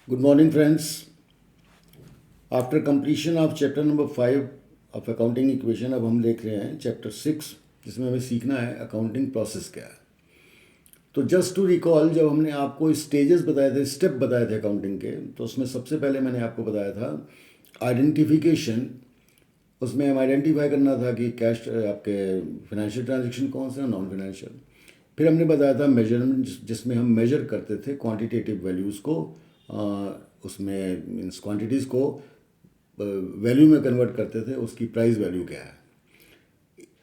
Good morning, friends. After completion of chapter number 5 of accounting equation, अब हम देख रहे हैं चैप्टर 6 जिसमें हमें सीखना है अकाउंटिंग प्रोसेस क्या है। तो जस्ट टू रिकॉल, जब हमने आपको स्टेजेस बताए थे, स्टेप बताए थे अकाउंटिंग के, तो उसमें सबसे पहले मैंने आपको बताया था आइडेंटिफिकेशन। उसमें हम आइडेंटिफाई करना था कि कैश आपके फाइनेंशियल ट्रांजेक्शन कौन से हैं, नॉन फाइनेंशियल। फिर हमने बताया था मेजरमेंट, जिसमें हम मेजर करते थे क्वांटिटेटिव वैल्यूज़ को, उसमें मीन्स क्वांटिटीज़ को वैल्यू में कन्वर्ट करते थे, उसकी प्राइस वैल्यू क्या है।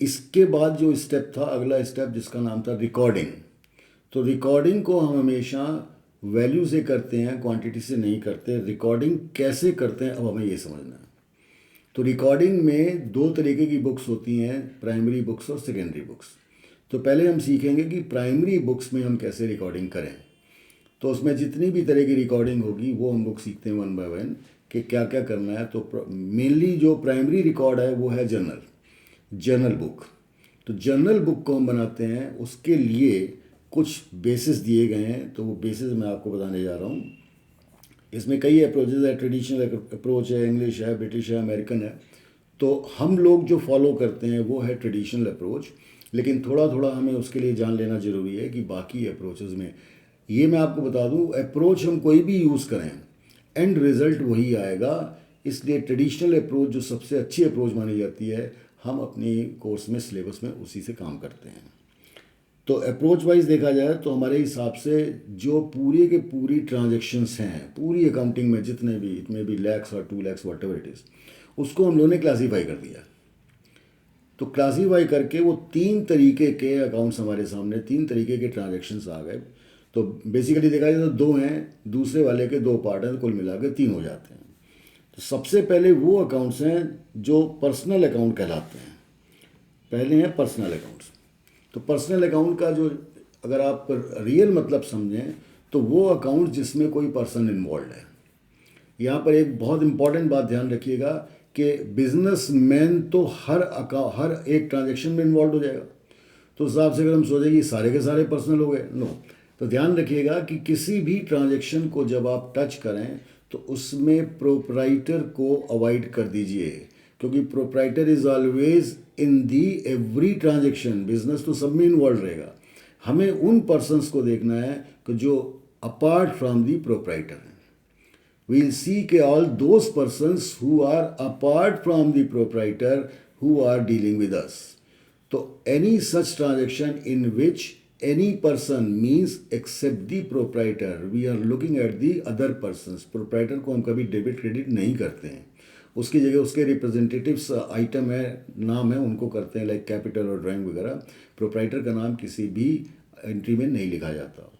इसके बाद जो स्टेप था, अगला स्टेप जिसका नाम था रिकॉर्डिंग। तो रिकॉर्डिंग को हम हमेशा वैल्यू से करते हैं, क्वांटिटी से नहीं करते। रिकॉर्डिंग कैसे करते हैं अब हमें ये समझना है। तो रिकॉर्डिंग में दो तरीके की बुक्स होती हैं, प्राइमरी बुक्स और सेकेंडरी बुक्स। तो पहले हम सीखेंगे कि प्राइमरी बुक्स में हम कैसे रिकॉर्डिंग करें। तो उसमें जितनी भी तरह की रिकॉर्डिंग होगी वो हम लोग सीखते हैं वन बाय वन कि क्या क्या करना है। तो मेनली जो प्राइमरी रिकॉर्ड है वो है जर्नल बुक। तो जर्नल बुक को हम बनाते हैं, उसके लिए कुछ बेसिस दिए गए हैं। तो वो बेसिस मैं आपको बताने जा रहा हूँ। इसमें कई अप्रोचेज है, ट्रेडिशनल अप्रोच है, इंग्लिश है, ब्रिटिश है, अमेरिकन है। तो हम लोग जो फॉलो करते हैं वो है ट्रेडिशनल अप्रोच, लेकिन थोड़ा थोड़ा हमें उसके लिए जान लेना ज़रूरी है कि बाकी अप्रोचेज में, ये मैं आपको बता दूं, अप्रोच हम कोई भी यूज़ करें एंड रिज़ल्ट वही आएगा। इसलिए ट्रेडिशनल अप्रोच जो सबसे अच्छी अप्रोच मानी जाती है, हम अपनी कोर्स में, सिलेबस में उसी से काम करते हैं। तो अप्रोच वाइज देखा जाए तो हमारे हिसाब से जो पूरी के पूरी ट्रांजेक्शन्स हैं पूरी अकाउंटिंग में, जितने भी, इट में भी लैक्स और 2 lakhs what ever it is, उसको हम लोगों ने क्लासीफाई कर दिया। तो क्लासीफाई करके वो 3 तरीके के अकाउंट्स हमारे सामने, 3 तरीके के ट्रांजेक्शन्स आ गए। तो बेसिकली देखा जाए तो 2 हैं, दूसरे वाले के 2 पार्ट हैं, तो कुल मिला के 3 हो जाते हैं। तो सबसे पहले वो अकाउंट्स हैं जो पर्सनल अकाउंट कहलाते हैं। पहले हैं पर्सनल अकाउंट्स। तो पर्सनल अकाउंट का जो, अगर आप रियल मतलब समझें, तो वो अकाउंट जिसमें कोई पर्सन इन्वॉल्व है। यहाँ पर एक बहुत इंपॉर्टेंट बात ध्यान रखिएगा कि बिजनेसमैन तो हर एक ट्रांजेक्शन में इन्वॉल्व हो जाएगा। तो उस हिसाब से अगर हम सोचें कि सारे के सारे पर्सनल हो गए, नो। तो ध्यान रखिएगा कि किसी भी ट्रांजेक्शन को जब आप टच करें तो उसमें प्रोप्राइटर को अवॉइड कर दीजिए, क्योंकि proprietor is always in the every transaction. Business तो सब में इन्वॉल्व रहेगा। हमें उन पर्सनस को देखना है कि जो अपार्ट फ्रॉम दी प्रोप्राइटर हैं। we'll seek all those persons who are apart from the proprietor who are dealing with us. So any such transaction in which any person means except the proprietor, we are looking at the other persons. proprietor को हम कभी debit credit नहीं करते हैं, उसकी जगह उसके representatives item है, नाम है, उनको करते हैं, लाइक कैपिटल और ड्राइंग वगैरह। प्रोप्राइटर का नाम किसी भी एंट्री में नहीं लिखा जाता।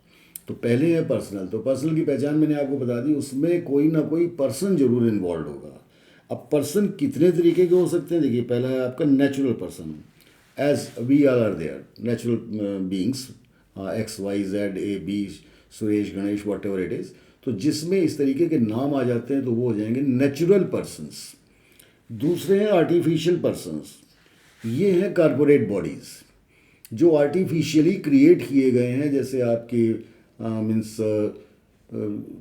तो पहले है पर्सनल। तो पर्सनल की पहचान मैंने आपको बता दी, उसमें कोई ना कोई पर्सन जरूर इन्वॉल्व होगा। अब पर्सन कितने तरीके के हो सकते हैं, देखिए, पहला है आपका natural person, as we are their natural beings, XYZ AB, Suresh, Ganesh, whatever it is. तो जिसमें इस तरीके के नाम आ जाते हैं तो वो हो जाएंगे नेचुरल पर्सनस। दूसरे हैं आर्टिफिशियल पर्सनस। ये हैं कॉरपोरेट बॉडीज़ जो आर्टिफिशियली क्रिएट किए गए हैं। जैसे आपकी मीन्स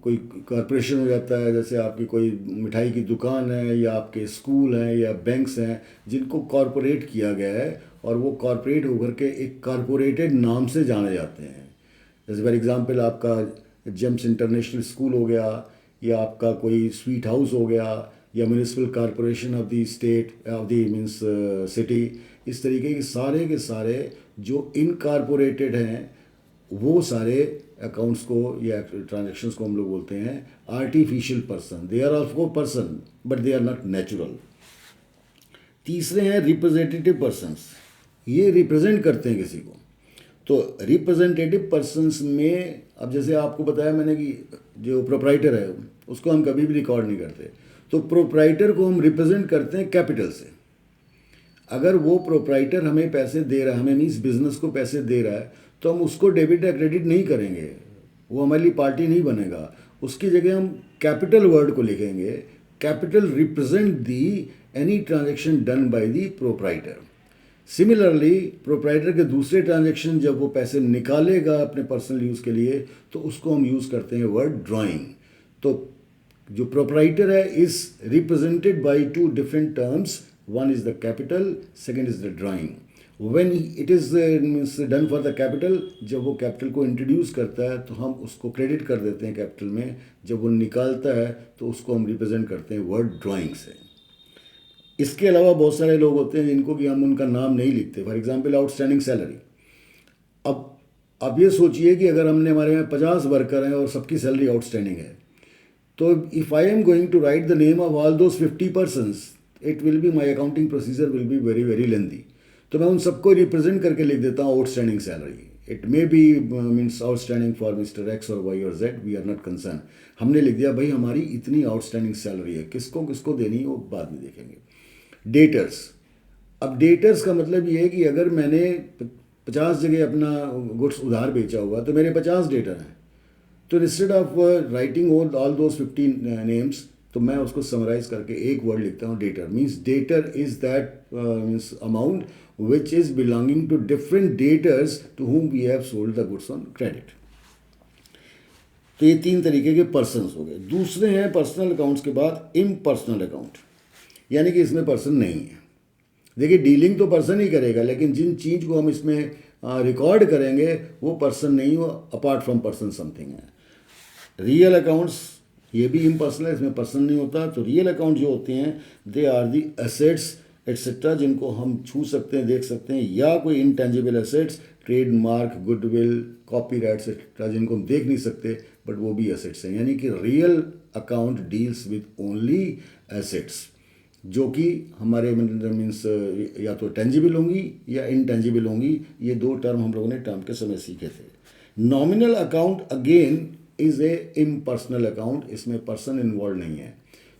कोई कॉरपोरेशन हो जाता है, जैसे आपकी कोई मिठाई की दुकान है, या आपके स्कूल हैं, या बैंक्स हैं, जिनको कॉरपोरेट किया गया है और वो कॉरपोरेट होकर के एक कॉरपोरेटेड नाम से जाने जाते हैं। जैसे फॉर एग्जांपल आपका जेम्स इंटरनेशनल स्कूल हो गया, या आपका कोई स्वीट हाउस हो गया, या municipal corporation of the state of the means city. इस तरीके के सारे जो इनकॉर्पोरेटेड हैं, वो सारे अकाउंट्स को या ट्रांजेक्शन्स को हम लोग बोलते हैं artificial person. They are also person but they are not natural. तीसरे हैं रिप्रेजेंटेटिव पर्सन्स। ये रिप्रेजेंट करते हैं किसी को। तो रिप्रेजेंटेटिव पर्सन्स में, अब जैसे आपको बताया मैंने कि जो प्रोप्राइटर है उसको हम कभी भी रिकॉर्ड नहीं करते। तो प्रोप्राइटर को हम रिप्रेजेंट करते हैं कैपिटल से। अगर वो प्रोप्राइटर हमें पैसे दे रहा है, हमें मीन्स बिजनेस को पैसे दे रहा है, तो हम उसको डेबिट या क्रेडिट नहीं करेंगे, वो हमारे लिए पार्टी नहीं बनेगा। उसकी जगह हम कैपिटल वर्ड को लिखेंगे। Capital represent the any transaction done by the proprietor. Similarly proprietor के दूसरे ट्रांजेक्शन जब वो पैसे निकालेगा अपने पर्सनल यूज़ के लिए, तो उसको हम यूज़ करते हैं वर्ड ड्राइंग। तो जो प्रोपराइटर है is represented by two different terms, one is the capital, second is the drawing. When it is means done for the capital, जब वो कैपिटल को इंट्रोड्यूस करता है तो हम उसको क्रेडिट कर देते हैं कैपिटल में, जब वो निकालता है तो उसको हम रिप्रेजेंट करते हैं वर्ड ड्राइंग से. इसके अलावा बहुत सारे लोग होते हैं जिनको कि हम उनका नाम नहीं लिखते. For example outstanding salary. अब ये सोचिए कि अगर हमने हमारे यहाँ 50 वर्कर हैं और सबकी सैलरी आउटस्टैंडिंग है, तो if I am going to write the name of all those 50 persons, it will be my accounting procedure will be very very lengthy. तो मैं उन सबको रिप्रेजेंट करके लिख देता हूँ outstanding salary. It may be means outstanding for mister X और Y और Z, we are not concern. हमने लिख दिया भाई हमारी इतनी आउटस्टैंडिंग सैलरी है, किसको किसको देनी है वो बाद में देखेंगे. डेटर्स. अब डेटर्स का मतलब ये है कि अगर मैंने 50 जगह अपना गुड्स उधार बेचा हुआ तो मेरे 50 डेटर हैं. तो instead of writing all those 15 names, तो मैं उसको समराइज करके एक वर्ड लिखता हूँ debtor. Means debtor is that means amount which is belonging to different debtors to whom we have sold the goods on credit. तो ये 3 तरीके के पर्सनस हो गए. दूसरे हैं पर्सनल अकाउंट्स के बाद इम्पर्सनल अकाउंट, यानी कि इसमें पर्सन नहीं है. देखिए डीलिंग तो पर्सन ही करेगा, लेकिन जिन चीज़ को हम इसमें रिकॉर्ड करेंगे वो पर्सन नहीं, वो अपार्ट फ्रॉम पर्सन समथिंग है. रियल अकाउंट्स ये भी इम्पर्सनल है, इसमें पर्सन नहीं होता. तो रियल अकाउंट जो होते हैं they are the assets etcetera, जिनको हम छू सकते हैं, देख सकते हैं, या कोई intangible assets, trademark, goodwill, copyrights etcetera, जिनको हम देख नहीं सकते बट वो भी एसेट्स हैं. यानी कि real account deals with only assets, जो कि हमारे मीन्स या तो टेंजिबल होंगी या इनटेंजिबल होंगी. ये 2 टर्म हम लोगों ने टर्म के समय सीखे थे. Nominal account again is a impersonal account, इसमें पर्सन इन्वॉल्व नहीं है.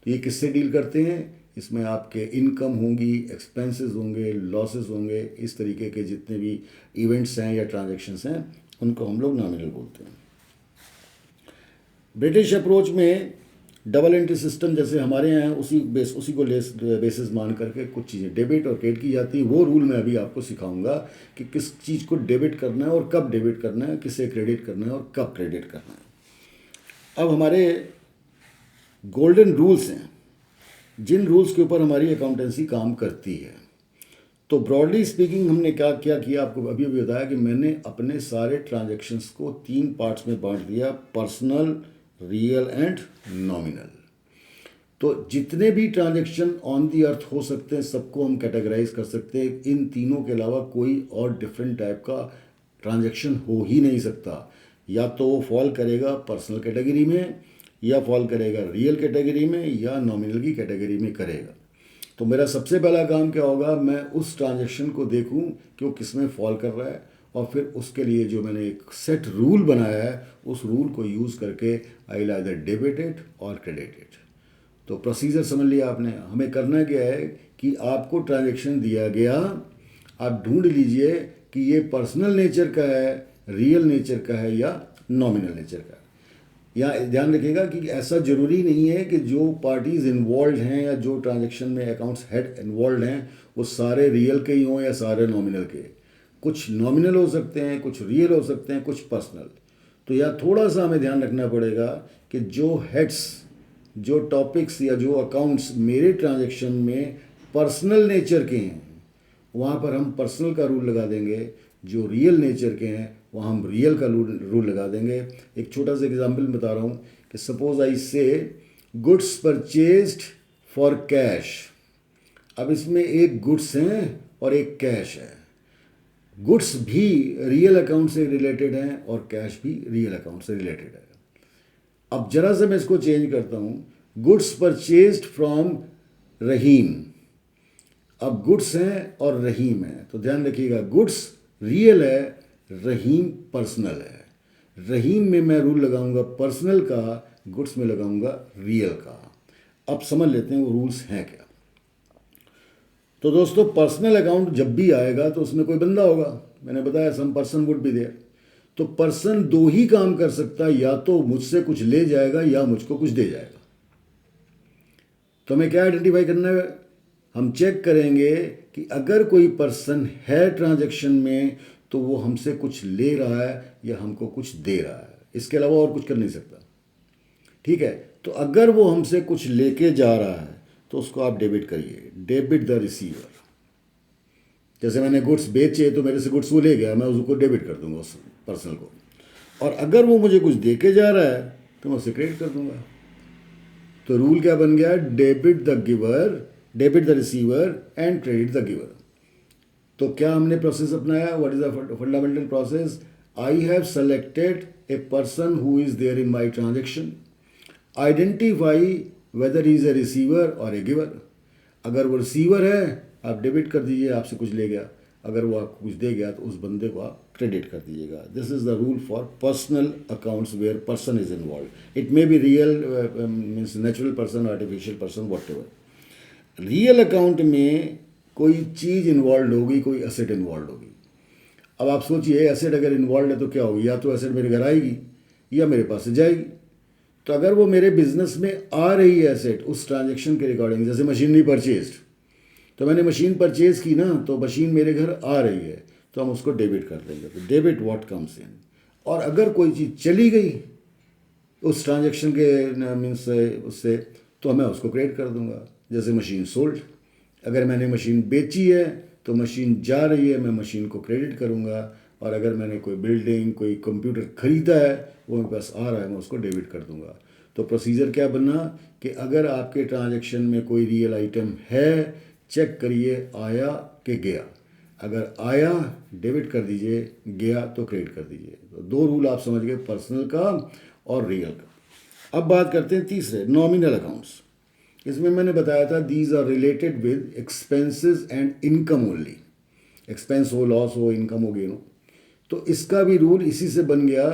तो ये किससे डील करते हैं? इसमें आपके इनकम होंगी, एक्सपेंसेस होंगे, लॉसेस होंगे, इस तरीके के जितने भी इवेंट्स हैं या ट्रांजैक्शंस हैं उनको हम लोग नॉमिनल बोलते हैं. ब्रिटिश अप्रोच में डबल एंट्री सिस्टम जैसे हमारे यहाँ है, उसी को बेसिस मान करके कुछ चीज़ें डेबिट और क्रेडिट की जाती हैं. वो रूल मैं अभी आपको सिखाऊंगा कि किस चीज़ को डेबिट करना है और कब डेबिट करना है, किसे क्रेडिट करना है और कब क्रेडिट करना है. अब हमारे गोल्डन रूल्स हैं, जिन रूल्स के ऊपर हमारी अकाउंटेंसी काम करती है. तो ब्रॉडली स्पीकिंग हमने क्या किया आपको अभी बताया कि मैंने अपने सारे ट्रांजैक्शंस को 3 पार्ट्स में बांट दिया, पर्सनल, रियल एंड नॉमिनल. तो जितने भी ट्रांजैक्शन ऑन दी अर्थ हो सकते हैं सबको हम कैटेगराइज कर सकते हैं. इन तीनों के अलावा कोई और डिफरेंट टाइप का ट्रांजैक्शन हो ही नहीं सकता. या तो वो फॉल करेगा पर्सनल कैटेगरी में, या फॉल करेगा रियल कैटेगरी में, या नॉमिनल की कैटेगरी में करेगा. तो मेरा सबसे पहला काम क्या होगा, मैं उस ट्रांजैक्शन को देखूं कि वो किस में फॉल कर रहा है, और फिर उसके लिए जो मैंने एक सेट रूल बनाया है उस रूल को यूज़ करके I will either debit it और क्रेडिट इट. तो प्रोसीजर समझ लिया आपने. हमें करना क्या है कि आपको ट्रांजैक्शन दिया गया, आप ढूंढ लीजिए कि ये पर्सनल नेचर का है, रियल नेचर का है, या नॉमिनल नेचर का है. यहाँ ध्यान रखिएगा कि ऐसा ज़रूरी नहीं है कि जो पार्टीज़ इन्वॉल्व हैं या जो ट्रांजैक्शन में अकाउंट्स हेड इन्वॉल्व हैं वो सारे रियल के ही हों या सारे नॉमिनल के. कुछ नॉमिनल हो सकते हैं, कुछ रियल हो सकते हैं, कुछ पर्सनल. तो यहाँ थोड़ा सा हमें ध्यान रखना पड़ेगा कि जो हेड्स, जो टॉपिक्स या जो अकाउंट्स मेरे ट्रांजैक्शन में पर्सनल नेचर के हैं वहाँ पर हम पर्सनल का रूल लगा देंगे. जो रियल नेचर के हैं वहाँ हम रियल का रूल लगा देंगे. एक छोटा सा एग्जांपल बता रहा हूँ कि सपोज आई से गुड्स परचेज्ड फॉर कैश. अब इसमें एक गुड्स हैं और एक कैश है. गुड्स भी रियल अकाउंट से रिलेटेड हैं और कैश भी रियल अकाउंट से रिलेटेड है. अब जरा सा मैं इसको चेंज करता हूँ, गुड्स परचेज्ड फ्रॉम रहीम. अब गुड्स हैं और रहीम है, तो ध्यान रखिएगा गुड्स रियल है, रहीम पर्सनल है. रहीम में मैं रूल लगाऊंगा पर्सनल का, गुड्स में लगाऊंगा रियल का. अब समझ लेते हैं वो रूल्स हैं क्या. तो दोस्तों पर्सनल अकाउंट जब भी आएगा तो उसमें कोई बंदा होगा. मैंने बताया some person would be there. तो पर्सन 2 ही काम कर सकता है, या तो मुझसे कुछ ले जाएगा या मुझको कुछ दे जाएगा. तो हमें क्या आइडेंटिफाई करना है, हम चेक करेंगे कि अगर कोई पर्सन है ट्रांजैक्शन में तो वो हमसे कुछ ले रहा है या हमको कुछ दे रहा है. इसके अलावा और कुछ कर नहीं सकता. ठीक है। तो अगर वो हमसे कुछ लेके जा रहा है तो उसको आप डेबिट करिए, डेबिट द रिसीवर। जैसे मैंने गुड्स बेचे तो मेरे से गुड्स वो ले गया, मैं उसको डेबिट कर दूंगा उस पर्सन को। और अगर वो मुझे कुछ दे के जा रहा है तो मैं उसे क्रेडिट कर दूंगा। तो रूल क्या बन गया, debit the giver, debit the receiver and credit the giver. तो क्या हमने प्रोसेस अपनाया, what is the fundamental process, I have selected a person who is there in my transaction, identify whether is a receiver और a giver. अगर वो receiver है आप debit कर दीजिए, आपसे कुछ ले गया। अगर वो आपको कुछ दे गया तो उस बंदे को आप क्रेडिट कर दीजिएगा। This is the rule for personal accounts where person is involve. It may be real means natural person, artificial person, whatever. Real account में कोई चीज़ इन्वॉल्व होगी, कोई एसेट इन्वॉल्व होगी। अब आप सोचिए एसेट अगर इन्वॉल्व है तो क्या होगी, या तो एसेट मेरे घर आएगी या मेरे पास से जाएगी। तो अगर वो मेरे बिजनेस में आ रही है एसेट उस ट्रांजेक्शन के रिकॉर्डिंग, जैसे मशीनरी परचेज, तो मैंने मशीन परचेज की ना, तो मशीन मेरे घर आ रही है तो हम उसको डेबिट कर देंगे। तो डेबिट व्हाट कम्स इन। और अगर कोई चीज़ चली गई उस ट्रांजेक्शन के मीन्स उससे, तो मैं उसको क्रेडिट कर दूंगा। जैसे मशीन सोल्ड, अगर मैंने मशीन बेची है तो मशीन जा रही है, मैं मशीन को क्रेडिट करूंगा। और अगर मैंने कोई बिल्डिंग, कोई कंप्यूटर खरीदा है, वो मेरे पास आ रहा है, मैं उसको डेबिट कर दूंगा। तो प्रोसीजर क्या बनना कि अगर आपके ट्रांजैक्शन में कोई रियल आइटम है, चेक करिए आया कि गया। अगर आया डेबिट कर दीजिए, गया तो क्रेडिट कर दीजिए। तो दो रूल आप समझ गए, पर्सनल का और रियल का। अब बात करते हैं तीसरे, नॉमिनल अकाउंट्स। इसमें मैंने बताया था these are related with expenses and income only. Expense हो, लॉस हो, इनकम हो, गेन हो। तो इसका भी रूल इसी से बन गया,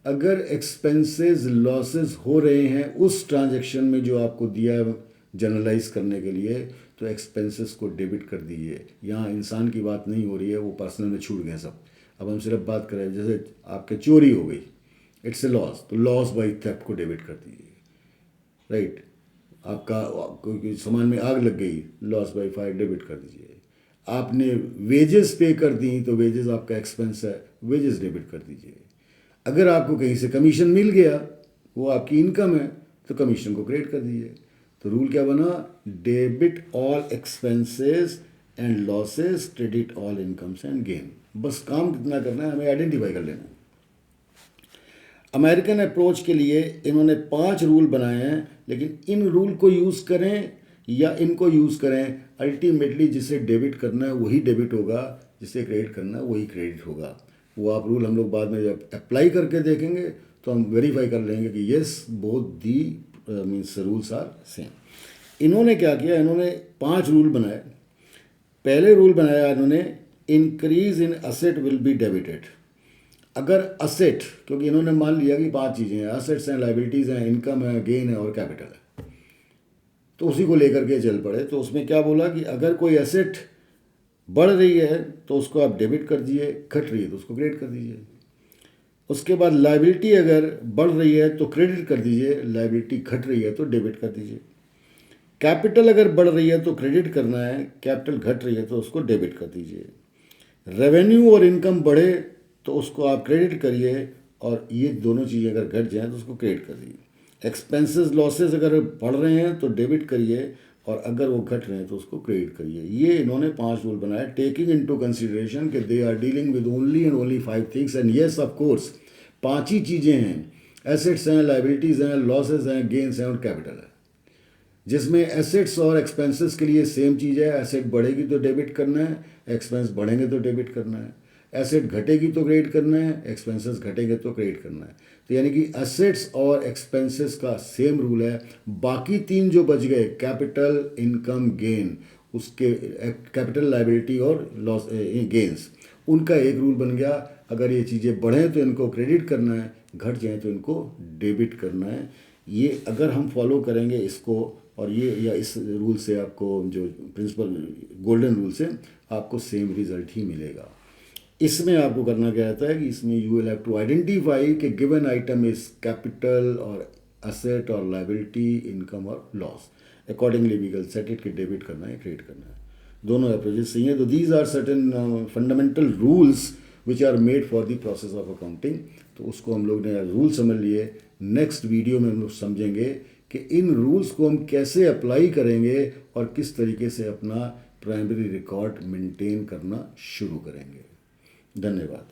अगर एक्सपेंसेस लॉसेस हो रहे हैं उस ट्रांजैक्शन में जो आपको दिया है जनरलाइज करने के लिए, तो एक्सपेंसेस को डेबिट कर दीजिए। यहाँ इंसान की बात नहीं हो रही है, वो पर्सनल में छूट गए सब। अब हम सिर्फ बात करें, जैसे आपके चोरी हो गई, इट्स ए लॉस, तो लॉस बाई थेफ्ट को डेबिट कर दीजिए, राइट। आपका कोई सामान में आग लग गई, लॉस बाई फायर डेबिट कर दीजिए। आपने वेजेस पे कर दी तो वेजेस आपका एक्सपेंस है, वेजेस डेबिट कर दीजिए। अगर आपको कहीं से कमीशन मिल गया, वो आपकी इनकम है, तो कमीशन को क्रेडिट कर दीजिए। तो रूल क्या बना, debit all expenses and losses, credit all incomes and gain. बस काम कितना करना है, हमें आइडेंटिफाई कर लेना है। अमेरिकन अप्रोच के लिए इन्होंने 5 रूल बनाए हैं, लेकिन इन रूल को यूज़ करें या इनको यूज़ करें, अल्टीमेटली जिसे डेबिट करना है वही डेबिट होगा, जिसे क्रेडिट करना है वही क्रेडिट होगा। वो आप रूल हम लोग बाद में जब अप्लाई करके देखेंगे तो हम वेरीफाई कर लेंगे कि yes both the means rules are same. इन्होंने क्या किया, इन्होंने 5 रूल बनाए। पहले रूल बनाया इन्होंने, increase in asset will be debited. अगर असेट, क्योंकि इन्होंने मान लिया कि 5 चीज़ें हैं, असेट्स हैं, लाइबिलिटीज़ हैं, इनकम है, गेन है और कैपिटल है, तो उसी को लेकर के चल पड़े। तो उसमें क्या बोला कि अगर कोई एसेट बढ़ रही है तो उसको आप डेबिट कर दीजिए, घट रही है तो उसको क्रेडिट कर दीजिए। उसके बाद लाइबिलिटी अगर बढ़ रही है तो क्रेडिट कर दीजिए, लाइबिलिटी घट रही है तो डेबिट कर दीजिए। कैपिटल अगर बढ़ रही है तो क्रेडिट करना है, कैपिटल घट रही है तो उसको डेबिट कर दीजिए। रेवेन्यू और इनकम बढ़े तो उसको आप क्रेडिट करिए, और ये दोनों चीज़ें अगर घट जाएँ तो उसको क्रेडिट कर दीजिए। एक्सपेंसेस लॉसेस अगर बढ़ रहे हैं तो डेबिट करिए, और अगर वो घट रहे हैं तो उसको क्रेडिट करिए। ये इन्होंने 5 रूल बनाए, टेकिंग इनटू कंसिडरेशन कि they are dealing with only and only 5 things. And yes of course 5 ही चीज़ें हैं, एसेट्स हैं, लाइबिलिटीज़ हैं, लॉसेस हैं, गेन्स हैं और कैपिटल है। जिसमें एसेट्स और एक्सपेंसेस के लिए सेम चीज़ है, एसेट बढ़ेगी तो डेबिट करना है, एक्सपेंस बढ़ेंगे तो डेबिट करना है। एसेट घटेगी तो क्रेडिट करना है, एक्सपेंसेस घटेंगे तो क्रेडिट करना है। तो यानी कि एसेट्स और एक्सपेंसेस का सेम रूल है। बाकी 3 जो बच गए, कैपिटल, इनकम, गेन, उसके कैपिटल, लाइबिलिटी और लॉस गेन्स, उनका एक रूल बन गया। अगर ये चीज़ें बढ़ें तो इनको क्रेडिट करना है, घट जाएँ तो इनको डेबिट करना है। ये अगर हम फॉलो करेंगे इसको, और ये या इस रूल से आपको जो प्रिंसिपल गोल्डन रूल से आपको सेम रिजल्ट ही मिलेगा। इसमें आपको करना क्या रहता है कि इसमें you will have to identify कि गिवन आइटम इज कैपिटल और असेट और लाइबिलिटी, इनकम और loss. Accordingly we will set it कि डेबिट करना है, क्रेडिट करना है। दोनों अप्रोचेस सही हैं। तो these are certain fundamental rules which are made for the process of accounting. तो उसको हम लोग ने रूल समझ लिए नेक्स्ट वीडियो में हम लोग समझेंगे कि इन रूल्स को हम कैसे अप्लाई करेंगे और किस तरीके से अपना प्राइमरी रिकॉर्ड मेंटेन करना शुरू करेंगे। धन्यवाद।